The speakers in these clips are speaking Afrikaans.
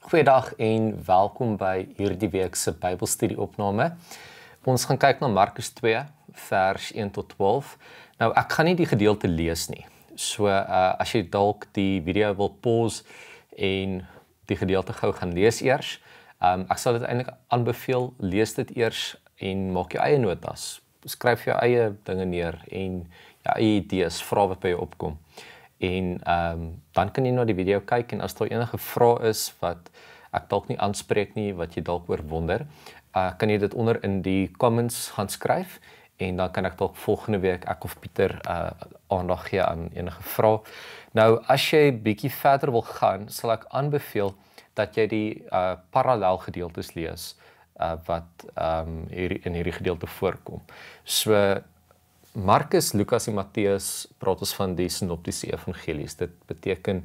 Goeiedag en welkom by hierdie week se Bybelstudie-opname. Ons gaan kyk na Markus 2 vers 1 tot 12. Nou ek gaan nie die gedeelte lees nie. So as jy dalk die video wil pause en die gedeelte gou gaan lees eers, ek sal dit eintlik aanbeveel, lees dit eers en maak jou eie notas. Skryf jou eie dinge neer en jou eie idees, vra wat by jou opkom. En dan kan jy na die video kyk en as daar enige vrae is wat ek dalk nie aanspreek nie, wat jy dalk oor wonder, kan jy dit onder in die comments gaan skryf en dan kan ek dalk volgende week ek of Pieter aandag gee aan enige vrae. Nou as jy bietjie verder wil gaan, sal ek aanbeveel dat jy die parallel gedeeltes lees wat in hierdie gedeelte voorkom. So Markus, Lukas en Matteus praat ons van die synoptiese evangelies. Dit beteken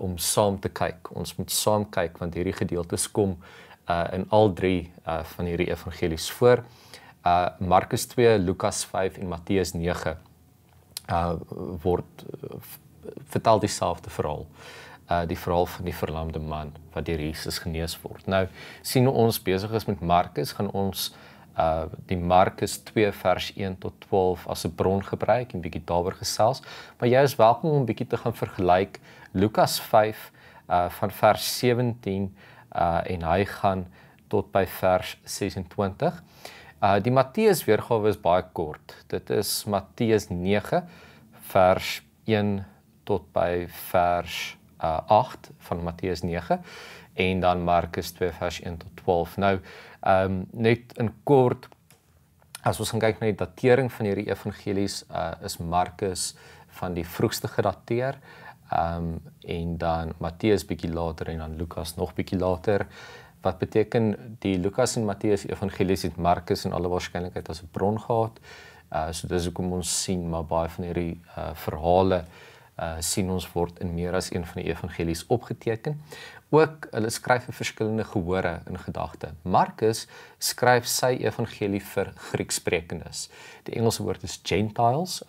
om saam te kyk. Ons moet saam kyk want hierdie gedeeltes kom in al drie van hierdie evangelies voor. Markus 2, Lukas 5 en Matteus 9 vertel dieselfde verhaal. Die verhaal van die verlamde man wat deur Jesus genees word. Nou sien ons besig is met Markus, gaan ons die Markus 2 vers 1 tot 12 as 'n bron gebruik en bietjie daaroor gesels, maar jy is welkom om bietjie te gaan vergelyk Lukas 5 van vers 17 en hy gaan tot by vers 26. Die Matteus weergawe is baie kort. Dit is Matteus 9 vers 1 tot by vers 8 van Matteus 9 en dan Markus 2 vers 1 tot 12. Nou net in kort, as ons gaan kyk na die datering van hierdie evangelies, is Markus van die vroegste gedateer, en dan Matteus bietjie later en dan Lukas nog bietjie later. Wat beteken die Lukas en Matteus evangelies het Markus in alle waarskynlikheid as 'n bron gehad. So dis hoekom ons sien maar baie van hierdie verhale sien ons word in meer as een van die evangelies opgeteken. Ook hulle skryf vir verskillende gehore in gedagte. Markus skryf sy evangelie vir Grieksprekendes. Die Engelse woord is Gentiles.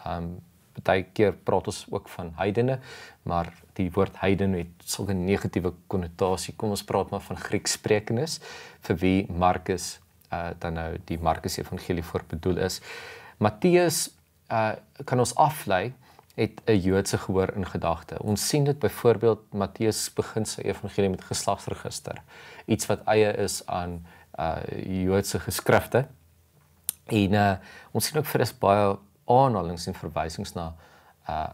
Baie keer praat ons ook van heidene, maar die woord heiden het sulke negatiewe konnotasie. Kom ons praat maar van Grieksprekendes, vir wie Markus dan nou die Markus evangelie voor bedoel is. Matteus kan ons aflei het 'n Joodse gehoor in gedagte. Ons sien dit byvoorbeeld, Matteus begin sy evangelie met geslagsregister, iets wat eie is aan Joodse geskrifte. En ons sien ook vir is baie aanhalings en verwysings na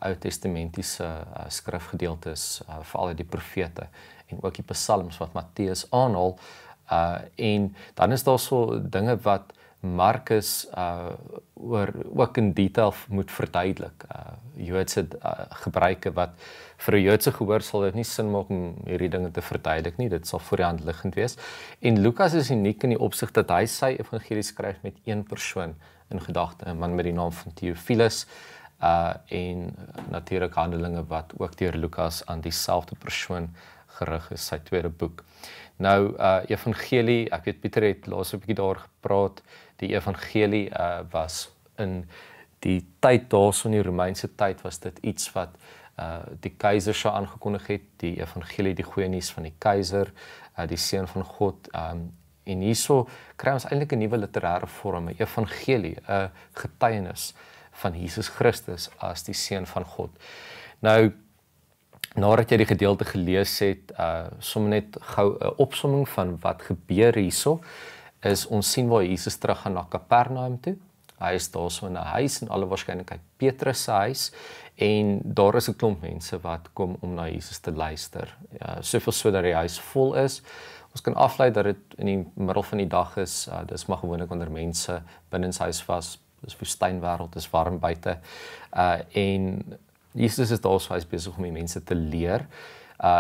Ou Testamentiese skrifgedeeltes, veral uit die profete en ook die psalms wat Matteus aanhaal. En dan is daar so dinge wat Markus ook in detail moet verduidelik. Joodse gebruike wat vir 'n Joodse gehoor sal dit nie sin maak om hierdie dinge te verduidelik nie. Dit sal voor die hand liggend wees. En Lukas is uniek in die opsig dat hy sy evangelie skryf met een persoon in gedagte, 'n man met die naam van Theophilus, en natuurlik Handelinge wat ook deur Lukas aan dieselfde persoon gerig is, sy tweede boek. Nou evangelie, ek weet Pieter het laas 'n bietjie daar gepraat. Die evangelie was in die tyd daarso in die Romeinse tyd was dit iets wat die keiser sou aangekondig het, die evangelie, die goeie nuus van die keiser, die seun van God. En hierso kry ons eintlik 'n nuwe literêre vorm, 'n evangelie, 'n getuienis van Jesus Christus as die seun van God. Nou nadat jy die gedeelte gelees het, sommer net gou 'n opsomming van wat gebeur hierso, is ons sien waar Jesus terug gaan na Kapernaum toe. Hy is daar so in 'n huis, en alle waarskynlikheid Petrus se huis, en daar is 'n klomp mense wat kom om na Jesus te luister. Soveel so dat die huis vol is. Ons kan aflei dat dit in die middel van die dag is, dis maar gewoonlik wanneer mense binne sy huis was, dis woestynwêreld, dis warm buite, en Jesus is daar so, hy is besig om die mense te leer,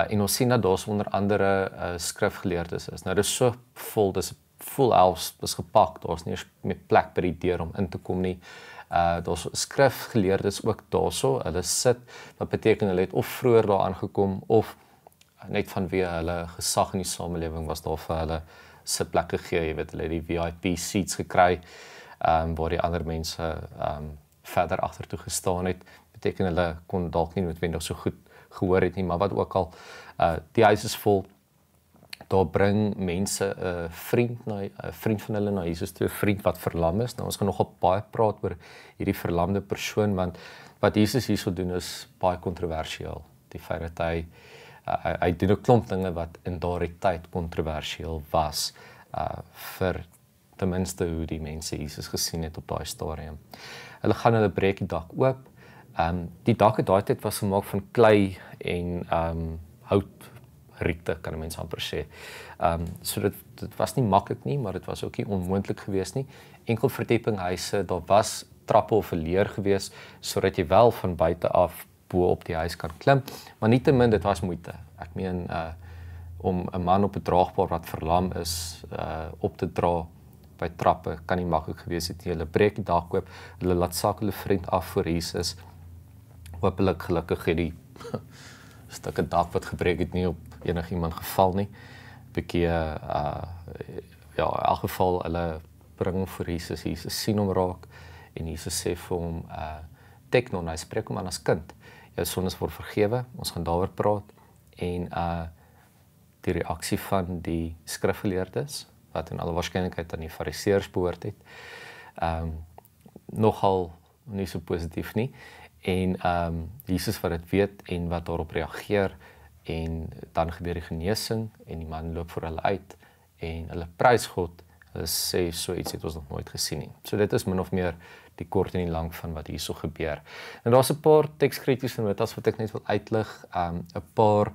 en ons sien dat daar so onder andere skrifgeleerdes is. Nou dis so vol, dis full house, dis gepak, daar's nie meer plek by die deur om in te kom nie. Daar's skrifgeleerdes ook daarso, hulle sit, wat beteken hulle het of vroeër daar aangekom, of net vanweë hulle gesag in die samelewing was daar vir hulle sitplekke gegee, jy weet, hulle het die VIP seats gekry, waar die ander mense verder agtertoe gestaan het, beteken hulle kon dalk nie noodwendig so goed gehoor het nie, maar wat ook al, die huis is vol, Daar bring mense 'n vriend van hulle na Jesus toe, 'n vriend wat verlam is. Nou ons gaan nogal baie praat oor hierdie verlamde persoon, want wat Jesus hierso doen is baie kontroversieel. Die feit dat hy doen 'n klomp dinge wat in daardie tyd kontroversieel was vir ten minste hoe die mense Jesus gesien het op daai stadium. Hulle breek die dak oop. Die dak in daai tyd was gemaak van klei en houtriete, kan 'n mens amper sê. So dit was nie maklik nie, maar dit was ook nie onmoontlik geweest nie. Enkel verdiepinghuise, daar was trappe of 'n leer geweest sodat jy wel van buite af bo op die huis kan klim, maar nietemin dit was moeite. Ek meen om 'n man op 'n draagbaar wat verlam is op te dra by trappe kan nie maklik gewees het nie. Hulle breek die dak oop, hulle laat sak hulle vriend af voor Jesus. Hoopelik gelukkig het die stukke dak wat gebreek het nie op enigiemand geval nie. Bietjie ja, in elk geval hulle bring hom voor Jesus. Jesus sien hom raak en Jesus sê vir hom teknon, hy spreek hom aan as kind. Jou sondes word vergewe. Ons gaan daaroor praat en die reaksie van die skrifgeleerdes wat in alle waarskynlikheid aan die fariseërs behoort het. Nogal nie so positief nie. En Jesus wat dit weet en wat daarop reageer en dan gebeur die genesing en die man loop voor hulle uit en hulle prys God. Hulle sê so iets het ons nog nooit gesien nie. So dit is min of meer die kort en die lang van wat hierso gebeur. En daar's 'n paar tekskritiese notas wat ek net wil uitlig, 'n paar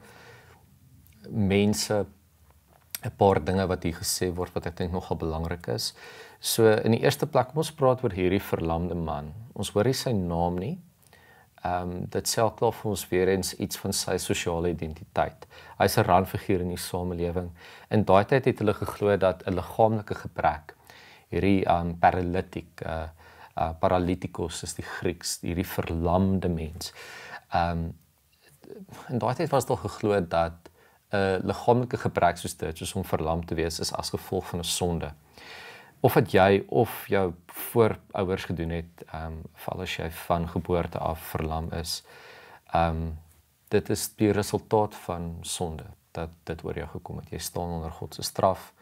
mense, 'n paar dinge wat hier gesê word wat ek dink nogal belangrik is. So in die eerste plek, kom ons praat oor hierdie verlamde man. Ons hoor nie sy naam nie. Dit sê al klaar vir ons weer eens iets van sy sosiale identiteit. Hy's 'n randfiguur in die samelewing. In daai tyd het hulle geglo dat 'n liggaamlike gebrek, hierdie paralytikos is die Grieks, hierdie verlamde mens. In daai tyd was dit al geglo dat 'n liggaamlike gebrek soos dit, soos om verlam te wees, is as gevolg van 'n sonde. Of wat jy of jou voorouers gedoen het, val as jy van geboorte af verlam is. Dit is die resultaat van sonde, dat dit oor jou gekom het. Jy staan onder God se straf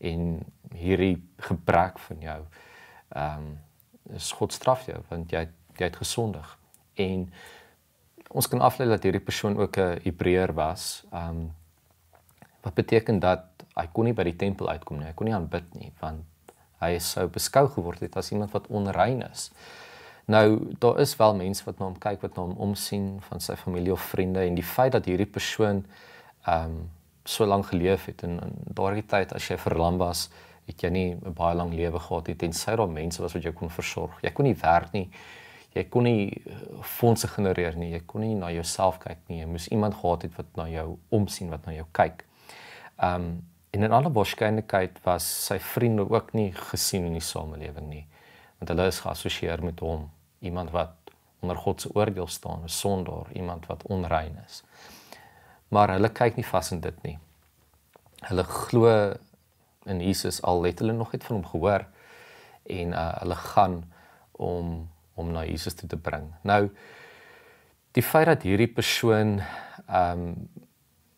en hierdie gebrek van jou is God straf jou, want jy het gesondig. En ons kan aflei dat hierdie persoon ook 'n Hebreër was, wat beteken dat hy kon nie by die tempel uitkom nie, hy kon nie aanbid nie, want hy sou beskou geword het as iemand wat onrein is. Nou, daar is wel mense wat na hom kyk, wat na hom omsien van sy familie of vriende, en die feit dat hierdie persoon so lank geleef het, en in daardie tyd as jy verlam was, het jy nie 'n baie lang lewe gehad het, tensy daar mense was wat jou kon versorg. Jy kon nie werk nie, jy kon nie fondse genereer nie, jy kon nie na jouself kyk nie, jy moes iemand gehad het wat na jou omsien, wat na jou kyk. En in alle waarskynlikheid was sy vriende ook nie gesien in die samelewing nie, want hulle is geassosieer met hom, iemand wat onder God se oordeel staan, 'n sondaar, iemand wat onrein is. Maar hulle kyk nie vas in dit nie. Hulle glo in Jesus, al het hulle nog net van hom gehoor, en hulle gaan om na Jesus toe te bring. Nou, die feit dat hierdie persoon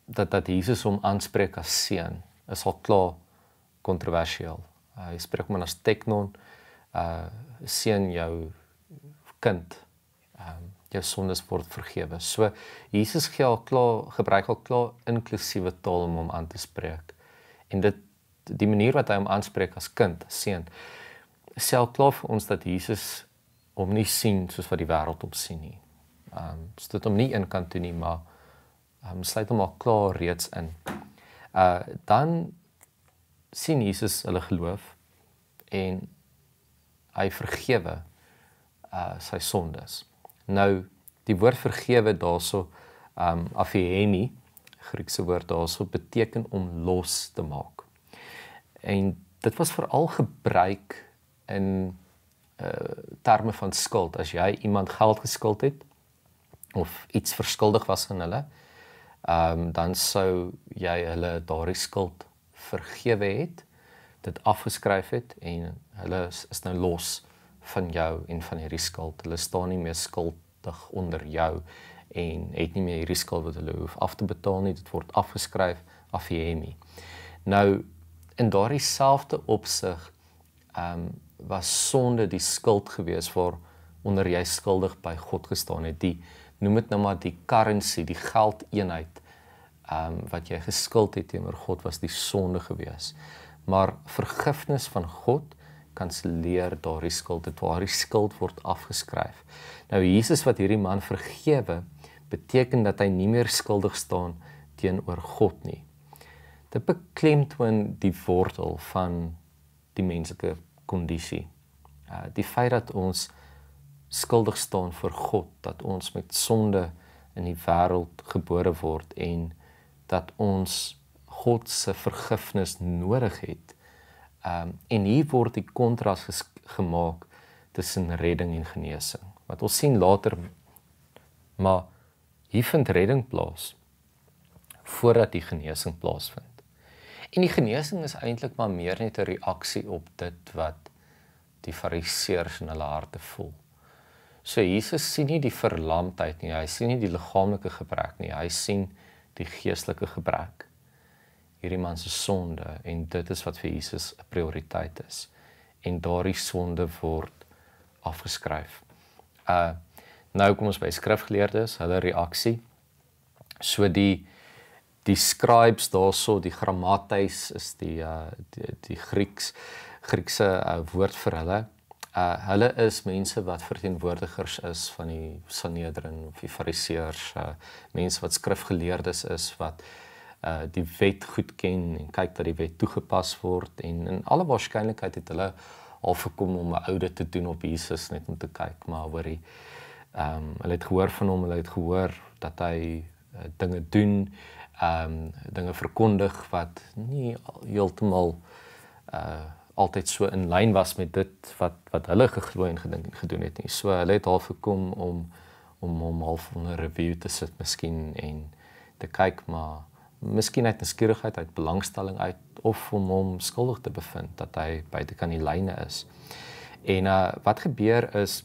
dat Jesus hom aanspreek as seun, is al klaar kontroversieel. Hy spreek hom as teknon, seun, jou kind, jou sondes word vergewe. So Jesus gebruik al klaar inklusiewe taal om hom aan te spreek. En die manier wat hy hom aanspreek as kind, as seun, sê al klaar vir ons dat Jesus hom nie sien soos wat die wêreld hom sien nie. Stoot hom nie in kant toe nie, maar sluit hom al klaar reeds in. Dan sien Jesus hulle geloof en hy vergewe sy sondes. Nou, die woord vergewe daarso, aphiemi, Griekse woord daarso, beteken om los te maak. En dit was veral gebruik in terme van skuld. As jy iemand geld geskuld het, of iets verskuldig was aan hulle, dan sou jy hulle daardie skuld vergewe het, dit afgeskryf het, en hulle is nou los van jou en van hierdie skuld. Hulle staan nie meer skuldig onder jou, en het nie meer hierdie skuld wat hulle hoef af te betaal nie, dit word afgeskryf, aphiemi. Nou, in daardie selfde opsig was sonde die skuld gewees waaronder jy skuldig by God gestaan het. Noem dit nou maar die currency, die geldeenheid wat jy geskuld het teenoor God was die sonde gewees. Maar vergifnis van God kanselleer daardie skuld, daardie skuld word afgeskryf. Nou Jesus wat hierdie man vergewe, beteken dat hy nie meer skuldig staan teenoor God nie. Dit beklemtoon die wortel van die menslike kondisie. Die feit dat ons skuldig staan voor God, dat ons met sonde in die wêreld gebore word en dat ons God se vergifnis nodig het. En hier word die kontras gemaak tussen redding en genesing. Wat ons sien later, maar hier vind redding plaas voordat die genesing plaasvind. En die genesing is eintlik maar meer net 'n reaksie op dit wat die fariseërs in hulle harte voel. So Jesus sien nie die verlamdheid nie, hy sien nie die liggaamlike gebrek nie, hy sien die geestelike gebrek. Hierdie man se sonde en dit is wat vir Jesus 'n prioriteit is. En daardie sonde word afgeskryf. Nou kom ons by skrifgeleerdes, hulle reaksie. So die scribes daarso, die grammateis is die Griekse woord vir hulle. Hulle is mense wat verteenwoordigers is van die Sanhedrin of die Fariseërs, mense wat skrifgeleerdes is, wat die wet goed ken en kyk dat die wet toegepas word en in alle waarskynlikheid het hulle al gekom om 'n audit te doen op Jesus net om te kyk, maar hoorie, hulle het gehoor van hom, hulle het gehoor dat hy dinge doen, dinge verkondig wat nie heeltemal altyd so in lyn was met dit wat hulle geglo en gedink en gedoen het nie. So hulle het half gekom om hom half onder review te sit miskien en te kyk, maar miskien uit nuuskierigheid, uit belangstelling uit, of om hom skuldig te bevind dat hy buitekant die lyne is. En wat gebeur is,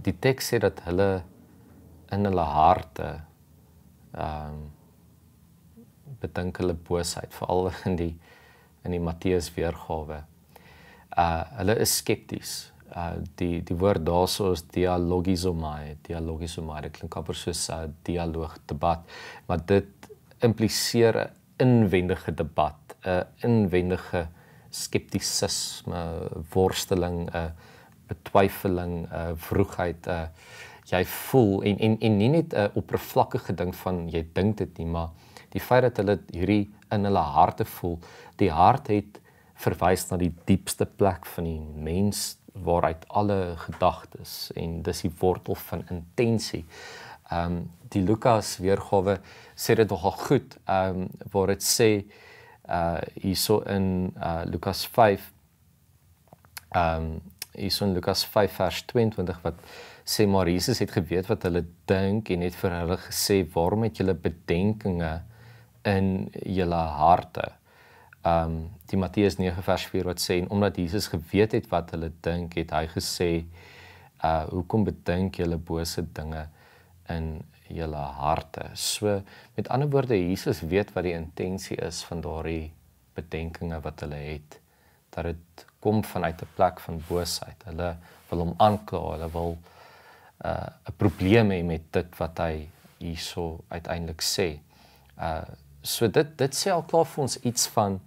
die teks sê dat hulle in hulle harte bedink hulle boosheid, veral in die Matteus weergawe. Hulle is skepties. Die woord daarso is dialogizomai, dit klink amper soos 'n dialoog, debat, maar dit impliseer 'n inwendige debat, 'n inwendige skeptisisme, worsteling, 'n betwyfeling, 'n vroegheid, jy voel en nie net 'n oppervlakkige ding van jy dink dit nie, maar die feit dat hulle hierdie in hulle harte voel. Die hart het verwys na die diepste plek van die mens waaruit alle gedagtes en dis die wortel van intensie. Die Lukas weergawe sê dit nogal goed, waar dit sê hierso in Lukas 5 vers 22 wat sê maar Jesus het geweet wat hulle dink en het vir hulle gesê waarom het julle bedenkinge in julle harte. Die Matteus 9 vers 4 wat sê en omdat Jesus geweet het wat hulle dink, het hy gesê hoekom bedink julle bose dinge in julle harte. So met ander woorde, Jesus weet wat die intensie is van daardie bedenkinge wat hulle het, dat dit kom vanuit 'n plek van boosheid. Hulle wil hom aankla, hulle wil 'n probleem hê met dit wat hy hierso uiteindelik sê. So dit sê al klaar vir ons iets van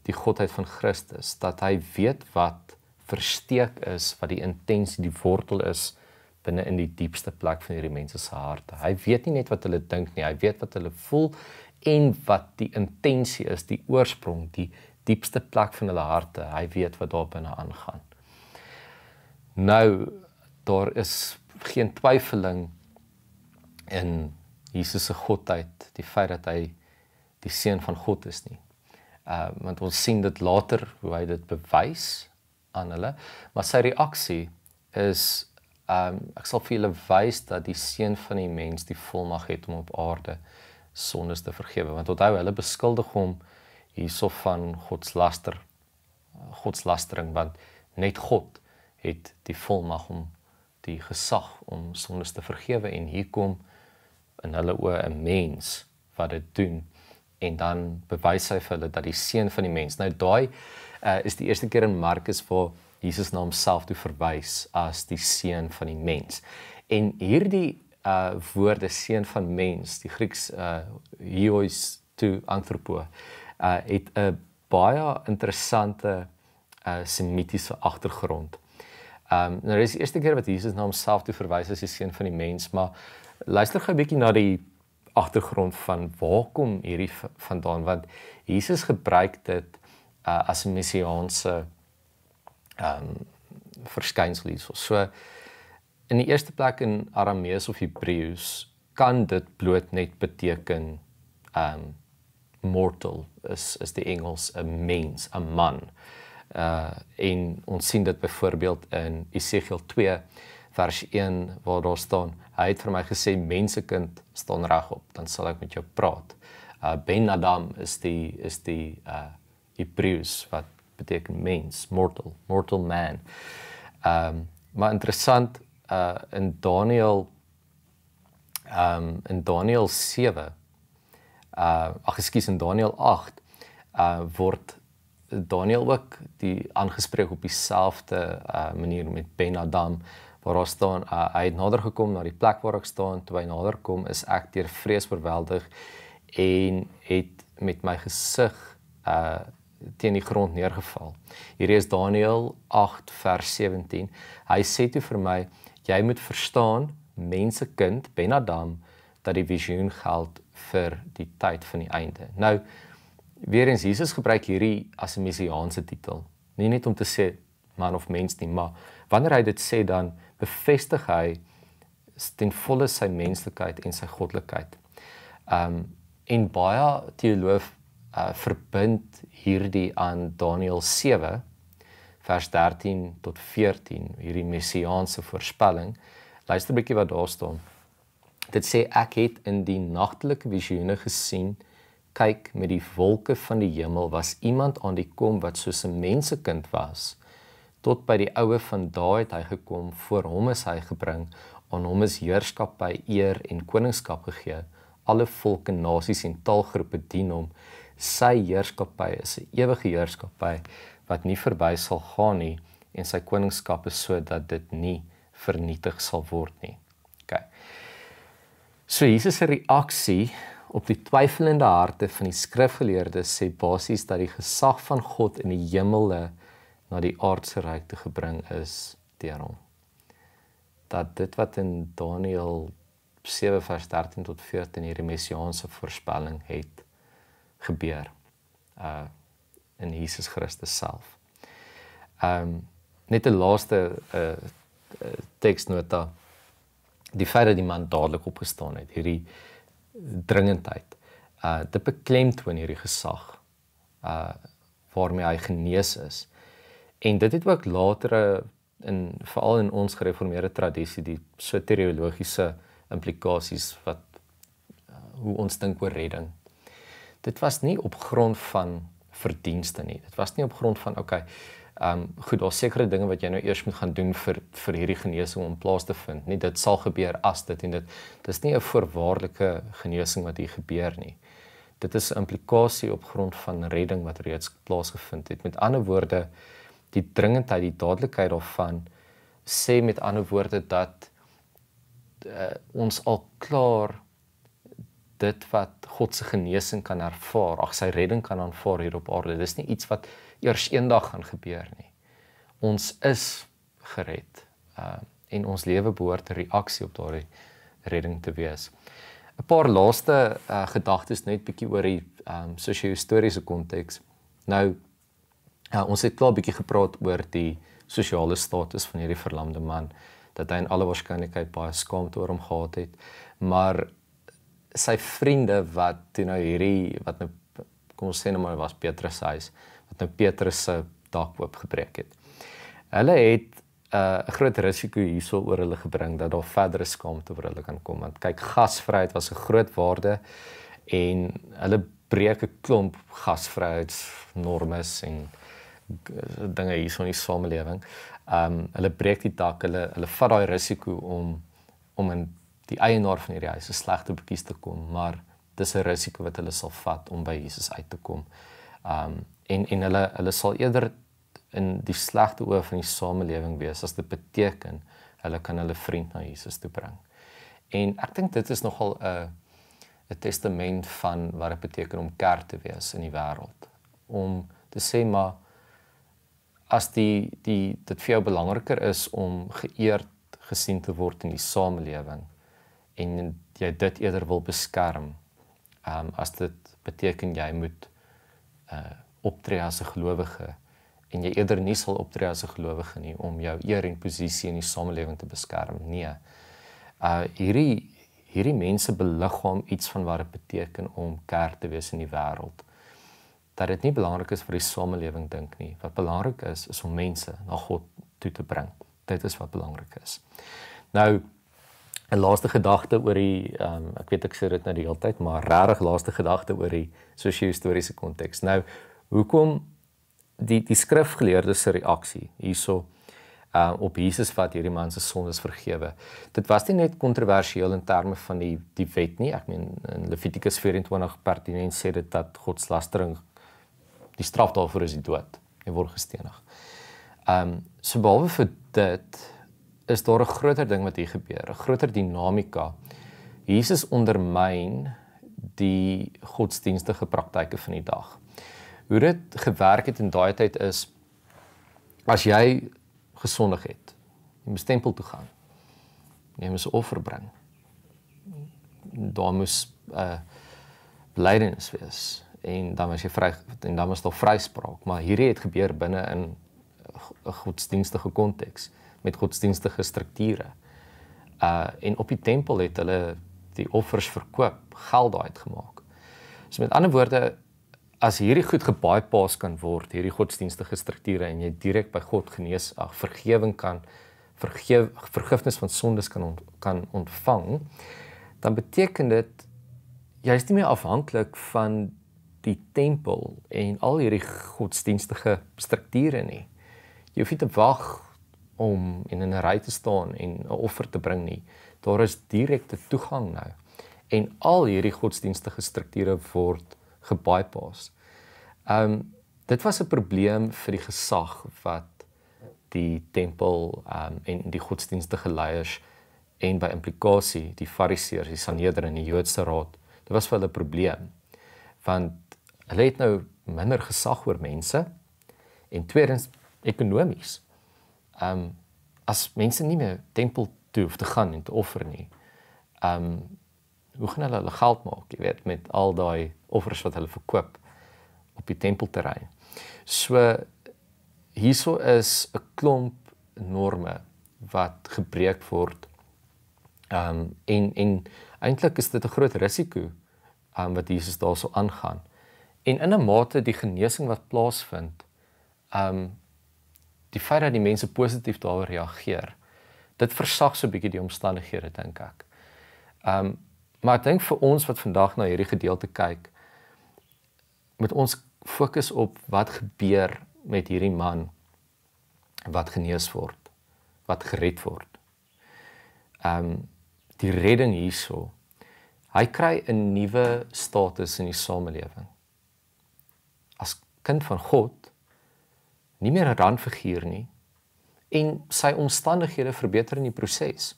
die godheid van Christus, dat hy weet wat versteek is, wat die intensie, die wortel is binne in die diepste plek van hierdie mense se harte. Hy weet nie net wat hulle dink nie, hy weet wat hulle voel en wat die intensie is, die oorsprong, die diepste plek van hulle harte. Hy weet wat daar binne aangaan. Nou, daar is geen twyfeling in Jesus se godheid, die feit dat hy die seun van God is nie. Want ons sien dit later, hoe hy dit bewys aan hulle, maar sy reaksie is, ek sal vir julle wys dat die seun van die mens die volmag het om op aarde sondes te vergewe, want onthou, hulle beskuldig hom hierso van godslastering, want net God het die volmag om die gesag om sondes te vergewe, en hier kom in hulle oë 'n mens wat dit doen, en dan bewys hy vir hulle dat die seun van die mens. Nou daai is die eerste keer in Markus waar Jesus na homself toe verwys as die seun van die mens. En hierdie woorde seun van mens, die Grieks huios to anthropo, het 'n baie interessante semitiese agtergrond. Nou dis die eerste keer wat Jesus na homself toe verwys as die seun van die mens, maar luister gou 'n bietjie na die agtergrond van waar kom hierdie vandaan, want Jesus gebruik dit as 'n messiaanse verskynsel hierso. So in die eerste plek in Aramees of Hebreëus kan dit bloot net beteken mortal is die Engels 'n mens, 'n man. En ons sien dit byvoorbeeld in Esegiel 2 vers 1 waar daar staan, hy het vir my gesê, mensekind, staan regop, dan sal ek met jou praat. Ben Adam is die Hebreëus wat beteken mens, mortal man. Maar interessant, in Daniël 7, in Daniël 8, word Daniël ook aangespreek op dieselfde manier met Ben Adam, waar daar staan, hy het nader gekom na die plek waar ek staan, toe hy nader kom, is ek deur vrees oorweldig en het met my gesig teen die grond neergeval. Hierdie is Daniël 8 vers 17. Hy sê toe vir my, jy moet verstaan, mensekind, Ben Adam, dat die visioen geld vir die tyd van die einde. Nou, weer eens, Jesus gebruik hierdie as 'n messiaanse titel. Nie net om te sê man of mens nie, maar wanneer hy dit sê, dan bevestig hy ten volle sy menslikheid en sy goddelikheid. En baie teoloë verbind hierdie aan Daniël 7, vers 13 tot 14, hierdie messiaanse voorspelling. Luister 'n bietjie wat daar staan. Dit sê, ek het in die nagtelike visioene gesien, kyk, met die wolke van die hemel was iemand aan die kom wat soos 'n mensekind was. Tot by die oue van daai het hy gekom, voor hom is hy gebring, aan hom is heerskappy, eer en koningskap gegee. Alle volke, nasies en taalgroepe dien hom. Sy heerskappy is 'n ewige heerskappy wat nie verby sal gaan nie, en sy koningskap is sodat dit nie vernietig sal word nie. Okay. So Jesus se reaksie op die twyfelende harte van die skrifgeleerdes sê basies dat die gesag van God in die hemele na die aardse ryk te gebring is deur hom. Dat dit wat in Daniël 7 vers 13 tot 14 hierdie messiaanse voorspelling het gebeur in Jesus Christus self. Net 'n laaste teksnota. Die feit dat die man dadelik opgestaan het, hierdie dringendheid, dit beklemtoon hierdie gesag waarmee hy genees is. En dit het ook later veral in ons gereformeerde tradisie die soteriologiese implikasies wat hoe ons dink oor redding. Dit was nie op grond van verdienste nie. Dit was nie op grond van goed, daar's sekere dinge wat jy nou eers moet gaan doen vir hierdie genesing om plaas te vind. Nie, dit sal gebeur as dit en dit is nie 'n voorwaardelike genesing wat hier gebeur nie. Dit is 'n implikasie op grond van redding wat reeds plaasgevind het. Met ander woorde, die dringendheid, die dadelikheid daarvan sê met ander woorde dat ons al klaar dit wat God se genesing kan ervaar, sy redding kan aanvaar hier op aarde. Dis nie iets wat eers eendag gaan gebeur nie. Ons is gered en ons lewe behoort 'n reaksie op daardie redding te wees. 'n Paar laaste gedagtes net bietjie oor die sosio-historiese konteks. Nou, ons het klaar bietjie gepraat oor die sosiale status van hierdie verlamde man, dat hy in alle waarskynlikheid baie skaamte oor hom gehad het, maar sy vriende wat nou wat nou, kom ons sê nou maar was Petrus se huis, wat nou Petrus se dak oopgebreek het. Hulle het 'n groot risiko hierso oor hulle gebring dat daar verdere skaamte oor hulle kan kom, want kyk, gasvryheid was 'n groot waarde en hulle breek 'n klomp gasvryheidsnormes en dinge hierso in die samelewing. Hulle breek die dak, hulle vat daai risiko om in die eienaar van hierdie huis 'n slegte bekies te kom, maar dis 'n risiko wat hulle sal vat om by Jesus uit te kom. En hulle sal eerder in die slegte oë van die samelewing wees as dit beteken hulle kan hulle vriend na Jesus toe bring. En ek dink dit is nogal 'n testament van wat dit beteken om kerk te wees in die wêreld. Om te sê maar as dit vir jou belangriker is om geëerd gesien te word in die samelewing en jy dit eerder wil beskerm, as dit beteken jy moet optree as 'n gelowige en jy eerder nie sal optree as 'n gelowige nie om jou eer en posisie in die samelewing te beskerm. Nee. Hierdie mense beliggaam iets van wat dit beteken om kerk te wees in die wêreld. Dat dit nie belangrik is vir die samelewing dink nie. Wat belangrik is om mense na God toe te bring. Dit is wat belangrik is. Nou 'n laaste gedagte oor die ek weet ek sê dit nou die hele tyd, maar regtig laaste gedagte oor die sosio-historiese konteks. Nou, hoekom die skrifgeleerdes se reaksie hierso op Jesus wat hierdie man se sondes vergewe. Dit was nie net kontroversieel in terme van die wet nie. Ek meen in Levitikus 24 pertinent sê dit dat godslastering die straf daarvoor is die dood. Hy word gestenig. So behalwe vir dit is daar 'n groter ding wat hier gebeur, 'n groter dinamika. Jesus ondermyn die godsdienstige praktyke van die dag. Hoe dit gewerk het in daai tyd is, as jy gesondig het, jy moes tempel toe gaan, jy moes 'n offer bring, daar moes belydenis wees, en dan was jy vry, en dan was daar vryspraak, maar hierdie het gebeur binne in 'n godsdienstige konteks, met godsdienstige strukture, en op die tempel het hulle die offers verkoop, geld daaruit gemaak. So met ander woorde, as hierdie goed gebypass kan word, hierdie godsdienstige strukture, en jy direk by God vergifnis van sondes kan ontvang, dan beteken dit, jy is nie meer afhanklik van die tempel en al hierdie godsdienstige strukture nie. Jy hoef nie te wag om in 'n ry te staan en 'n offer te bring nie. Daar is direkte toegang nou. En al hierdie godsdienstige strukture word gebypass. Dit was 'n probleem vir die gesag wat die tempel en die godsdienstige leiers en by implikasie die Fariseërs, die Sanhedrin, die Joodse Raad. Dit was vir hulle 'n probleem, want hulle het nou minder gesag oor mense en tweedens ekonomies. As mense nie meer tempel toe hoef te gaan en te offer nie, hoe gaan hulle geld maak, jy weet, met al daai offers wat hulle verkoop op die tempelterrein. So hierso is 'n klomp norme wat gebreek word, en eintlik is dit 'n groot risiko wat Jesus daarso aangaan. En in 'n mate die genesing wat plaasvind, die feit dat die mense positief daaroor reageer, dit versag so 'n bietjie die omstandighede, dink ek. Maar ek dink vir ons wat vandag na hierdie gedeelte kyk, moet ons fokus op wat gebeur met hierdie man wat genees word, wat gered word. Die redding hierso, hy kry 'n nuwe status in die samelewing. As kind van God, nie meer 'n randfiguur nie, en sy omstandighede verbeter in die proses.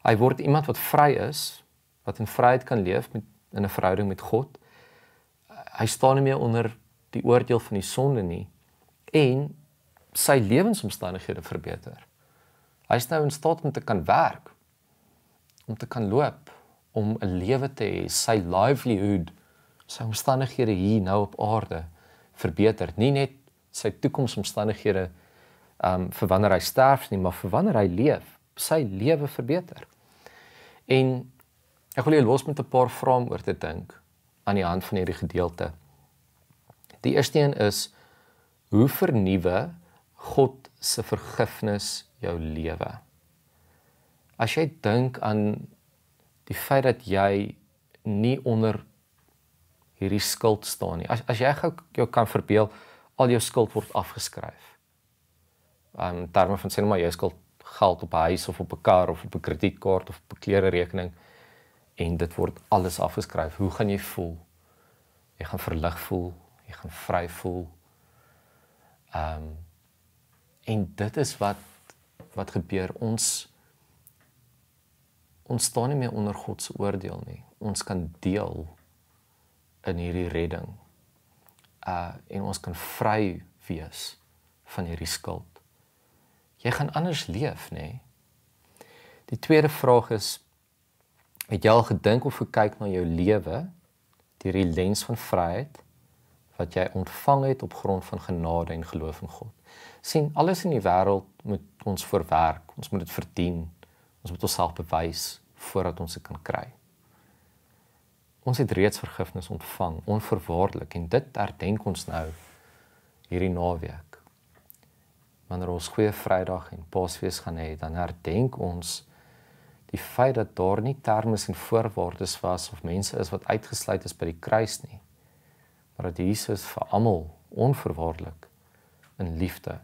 Hy word iemand wat vry is, wat in vryheid kan leef in 'n verhouding met God. Hy staan nie meer onder die oordeel van die sonde nie, en sy lewensomstandighede verbeter. Hy is nou in staat om te kan werk, om te kan loop, om 'n lewe te hê, sy livelihood, sy omstandighede hier nou op aarde verbeter, nie net sy toekomsomstandighede vir wanneer hy sterf nie, maar vir wanneer hy leef, sy lewe verbeter. En ek wil jy los met 'n paar vrae om oor te dink aan die hand van hierdie gedeelte. Die eerste een is, hoe vernuwe God se vergifnis jou lewe? As jy dink aan die feit dat jy nie onder hierdie skuld staan nie. As jy jou kan verbeel, al jou skuld word afgeskryf. In terme van sê maar jy skuld geld op 'n huis of op 'n kar of op 'n kredietkaart of op 'n klererekening, en dit word alles afgeskryf. Hoe gaan jy voel? Jy gaan verlig voel, jy gaan vry voel. En dit is wat gebeur. Ons staan nie meer onder God se oordeel nie. Ons kan deel in hierdie redding. En ons kan vry wees van hierdie skuld. Jy gaan anders leef, nê? Die tweede vraag is, het jy al gedink of gekyk na jou lewe deur die lens van vryheid wat jy ontvang het op grond van genade en geloof in God? Sien, alles in die wêreld moet ons voorwerk, ons moet dit verdien, ons moet onsself bewys voordat ons dit kan kry. Ons het reeds vergifnis ontvang, onvoorwaardelik, en dit herdenk ons nou hierdie naweek. Wanneer ons Goeie Vrydag en Paasfees gaan hê, dan herdenk ons die feit dat daar nie termes en voorwaardes was of mense is wat uitgesluit is by die kruis nie, maar dat Jesus vir almal onvoorwaardelik in liefde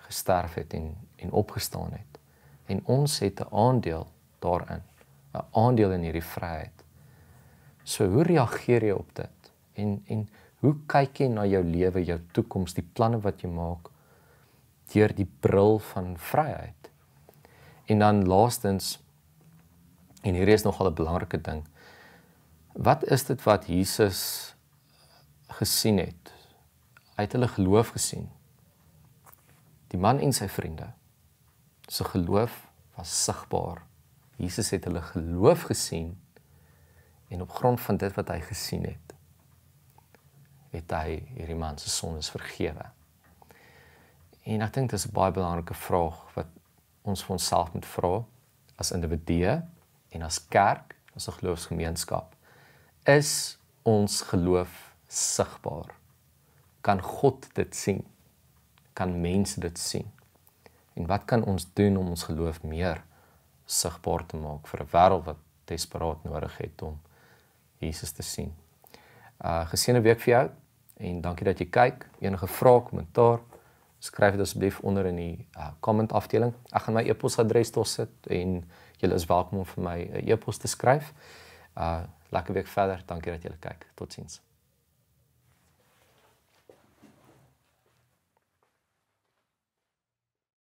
gesterf het en opgestaan het. En ons het 'n aandeel daarin, 'n aandeel in hierdie vryheid. So hoe reageer jy op dit? En hoe kyk jy na jou lewe, jou toekoms, die planne wat jy maak deur die bril van vryheid? En dan laastens, en hier is nogal 'n belangrike ding, wat is dit wat Jesus gesien het? Hy het hulle geloof gesien. Die man en sy vriende, sy geloof was sigbaar. Jesus het hulle geloof gesien, en op grond van dit wat hy gesien het hy hierdie man se sondes vergewe. En ek dink dit is 'n baie belangrike vraag wat ons vir onsself moet vra as individue en as kerk, as 'n geloofsgemeenskap. Is ons geloof sigbaar? Kan God dit sien? Kan mense dit sien? En wat kan ons doen om ons geloof meer sigbaar te maak vir 'n wêreld wat desperaat nodig het om Jesus te sien? Geseënde week vir jou, en dankie dat jy kyk. Enige vrae, kommentaar, skryf dit asseblief onder in die comment afdeling. Ek gaan my e-posadres daar sit, en julle is welkom om vir my 'n e-pos te skryf. Lekker week verder, dankie dat julle kyk. Totsiens.